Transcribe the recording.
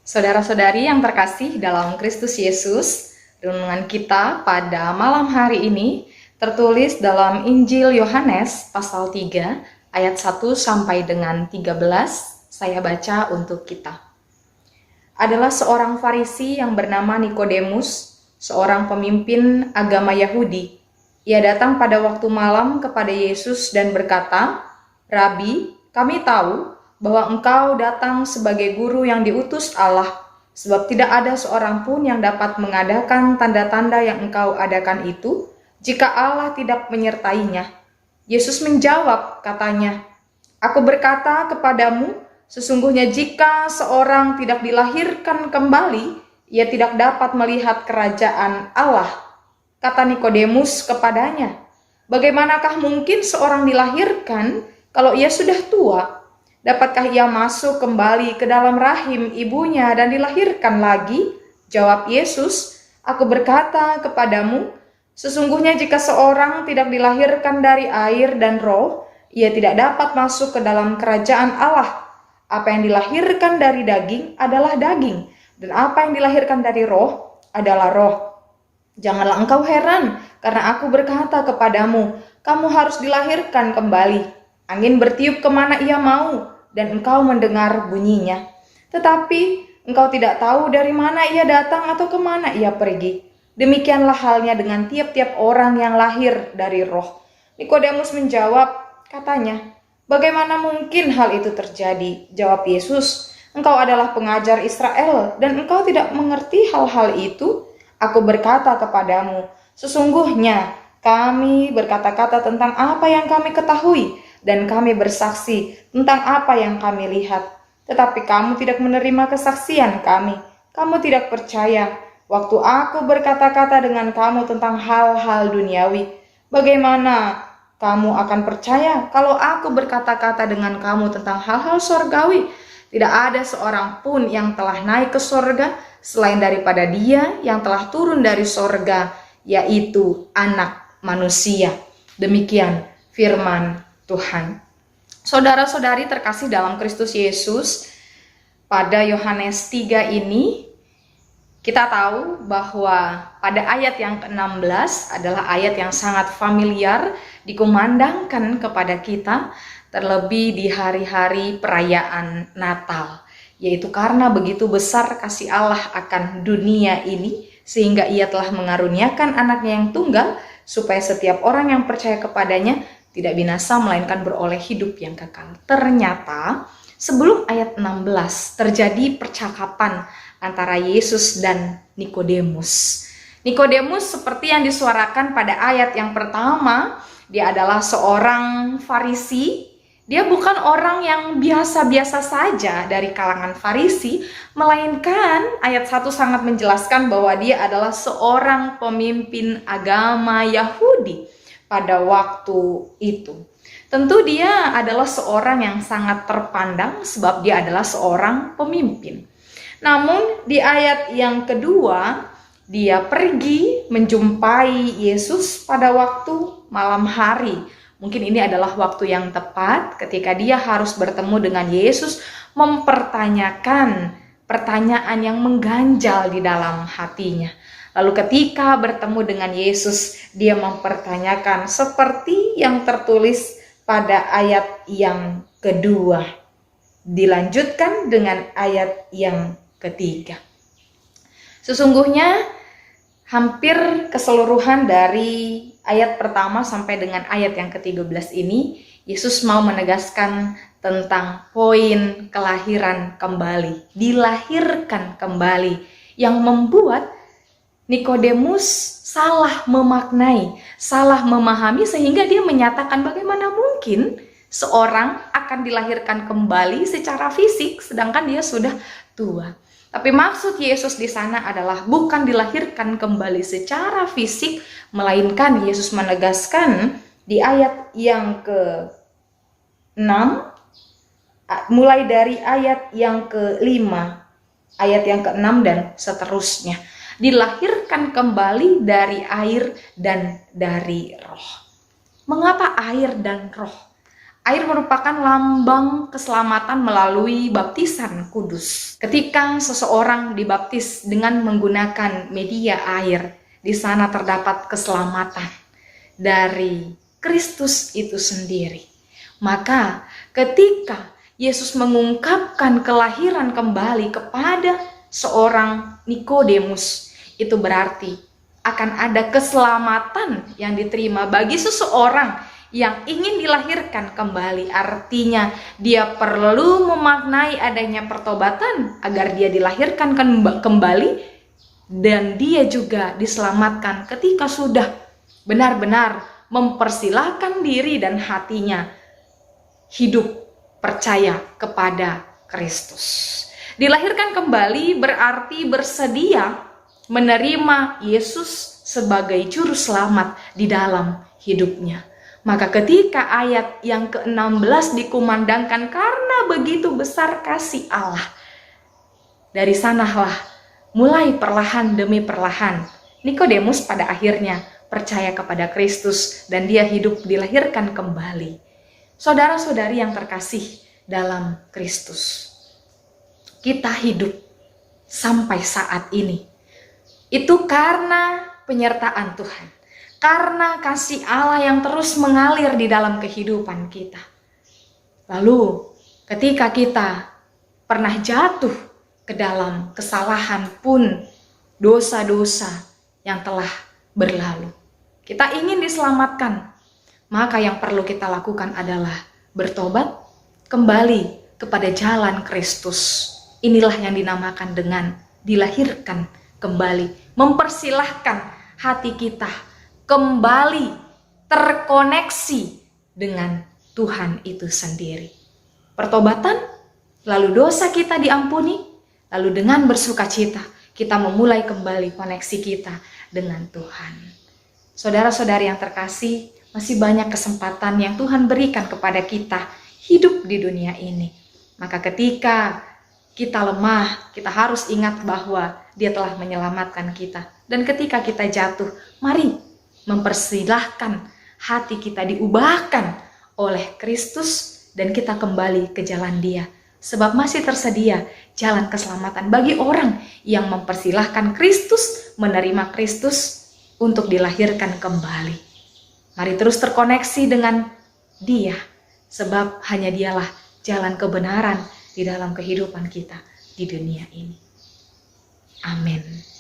Saudara-saudari yang terkasih dalam Kristus Yesus, renungan kita pada malam hari ini tertulis dalam Injil Yohanes pasal 3 ayat 1 sampai dengan 13. Saya baca untuk kita. Adalah seorang Farisi yang bernama Nikodemus, seorang pemimpin agama Yahudi. Ia datang pada waktu malam kepada Yesus dan berkata, "Rabi, kami tahu bahwa engkau datang sebagai guru yang diutus Allah, sebab tidak ada seorang pun yang dapat mengadakan tanda-tanda yang engkau adakan itu, jika Allah tidak menyertainya." Yesus menjawab, katanya, "Aku berkata kepadamu, sesungguhnya jika seorang tidak dilahirkan kembali, ia tidak dapat melihat kerajaan Allah." Kata Nikodemus kepadanya, "Bagaimanakah mungkin seorang dilahirkan kalau ia sudah tua? Dapatkah ia masuk kembali ke dalam rahim ibunya dan dilahirkan lagi?" Jawab Yesus, "Aku berkata kepadamu, sesungguhnya jika seorang tidak dilahirkan dari air dan roh, ia tidak dapat masuk ke dalam kerajaan Allah. Apa yang dilahirkan dari daging adalah daging, dan apa yang dilahirkan dari roh adalah roh. Janganlah engkau heran, karena aku berkata kepadamu, kamu harus dilahirkan kembali. Angin bertiup kemana ia mau, dan engkau mendengar bunyinya. Tetapi engkau tidak tahu dari mana ia datang atau kemana ia pergi. Demikianlah halnya dengan tiap-tiap orang yang lahir dari roh." Nikodemus menjawab, katanya, "Bagaimana mungkin hal itu terjadi?" Jawab Yesus, "Engkau adalah pengajar Israel, dan engkau tidak mengerti hal-hal itu? Aku berkata kepadamu, sesungguhnya kami berkata-kata tentang apa yang kami ketahui, dan kami bersaksi tentang apa yang kami lihat. Tetapi kamu tidak menerima kesaksian kami. Kamu tidak percaya waktu aku berkata-kata dengan kamu tentang hal-hal duniawi. Bagaimana kamu akan percaya kalau aku berkata-kata dengan kamu tentang hal-hal sorgawi? Tidak ada seorang pun yang telah naik ke sorga selain daripada Dia yang telah turun dari sorga, yaitu Anak Manusia." Demikian firman Tuhan. Saudara-saudari terkasih dalam Kristus Yesus, pada Yohanes 3 ini kita tahu bahwa pada ayat yang ke-16 adalah ayat yang sangat familiar dikumandangkan kepada kita, terlebih di hari-hari perayaan Natal, yaitu karena begitu besar kasih Allah akan dunia ini sehingga Ia telah mengaruniakan anaknya yang tunggal supaya setiap orang yang percaya kepadanya tidak binasa melainkan beroleh hidup yang kekal. Ternyata sebelum ayat 16 terjadi percakapan antara Yesus dan Nikodemus. Nikodemus seperti yang disuarakan pada ayat yang pertama, dia adalah seorang Farisi. Dia bukan orang yang biasa-biasa saja dari kalangan Farisi, melainkan ayat 1 sangat menjelaskan bahwa dia adalah seorang pemimpin agama Yahudi pada waktu itu. Tentu dia adalah seorang yang sangat terpandang sebab dia adalah seorang pemimpin. Namun di ayat yang kedua, dia pergi menjumpai Yesus pada waktu malam hari. Mungkin ini adalah waktu yang tepat ketika dia harus bertemu dengan Yesus, mempertanyakan pertanyaan yang mengganjal di dalam hatinya. Lalu ketika bertemu dengan Yesus, dia mempertanyakan seperti yang tertulis pada ayat yang kedua. Dilanjutkan dengan ayat yang ketiga. Sesungguhnya hampir keseluruhan dari ayat pertama sampai dengan ayat yang ke-13 ini, Yesus mau menegaskan tentang poin kelahiran kembali, dilahirkan kembali, yang membuat Nikodemus salah memaknai, salah memahami sehingga dia menyatakan bagaimana mungkin seorang akan dilahirkan kembali secara fisik sedangkan dia sudah tua. Tapi maksud Yesus di sana adalah bukan dilahirkan kembali secara fisik, melainkan Yesus menegaskan di ayat yang ke-6, mulai dari ayat yang ke-5, ayat yang ke-6 dan seterusnya. Dilahirkan kembali dari air dan dari roh. Mengapa air dan roh? Air merupakan lambang keselamatan melalui baptisan kudus. Ketika seseorang dibaptis dengan menggunakan media air, di sana terdapat keselamatan dari Kristus itu sendiri. Maka ketika Yesus mengungkapkan kelahiran kembali kepada seorang Nikodemus, itu berarti akan ada keselamatan yang diterima bagi seseorang yang ingin dilahirkan kembali. Artinya dia perlu memaknai adanya pertobatan agar dia dilahirkan kembali, dan dia juga diselamatkan ketika sudah benar-benar mempersilahkan diri dan hatinya hidup percaya kepada Kristus. Dilahirkan kembali berarti bersedia menerima Yesus sebagai juru selamat di dalam hidupnya. Maka ketika ayat yang ke-16 dikumandangkan karena begitu besar kasih Allah, dari sanalah mulai perlahan demi perlahan Nikodemus pada akhirnya percaya kepada Kristus dan dia hidup dilahirkan kembali. Saudara-saudari yang terkasih dalam Kristus, kita hidup sampai saat ini itu karena penyertaan Tuhan, karena kasih Allah yang terus mengalir di dalam kehidupan kita. Lalu ketika kita pernah jatuh ke dalam kesalahan pun, dosa-dosa yang telah berlalu, kita ingin diselamatkan, maka yang perlu kita lakukan adalah bertobat kembali kepada jalan Kristus. Inilah yang dinamakan dengan dilahirkan kembali, mempersilahkan hati kita kembali terkoneksi dengan Tuhan itu sendiri. Pertobatan, lalu dosa kita diampuni, lalu dengan bersukacita kita memulai kembali koneksi kita dengan Tuhan. Saudara-saudari yang terkasih, masih banyak kesempatan yang Tuhan berikan kepada kita hidup di dunia ini. Maka ketika kita lemah, kita harus ingat bahwa Dia telah menyelamatkan kita. Dan ketika kita jatuh, mari mempersilahkan hati kita diubahkan oleh Kristus dan kita kembali ke jalan Dia. Sebab masih tersedia jalan keselamatan bagi orang yang mempersilahkan Kristus, menerima Kristus untuk dilahirkan kembali. Mari terus terkoneksi dengan Dia, sebab hanya Dialah jalan kebenaran di dalam kehidupan kita di dunia ini. Amin.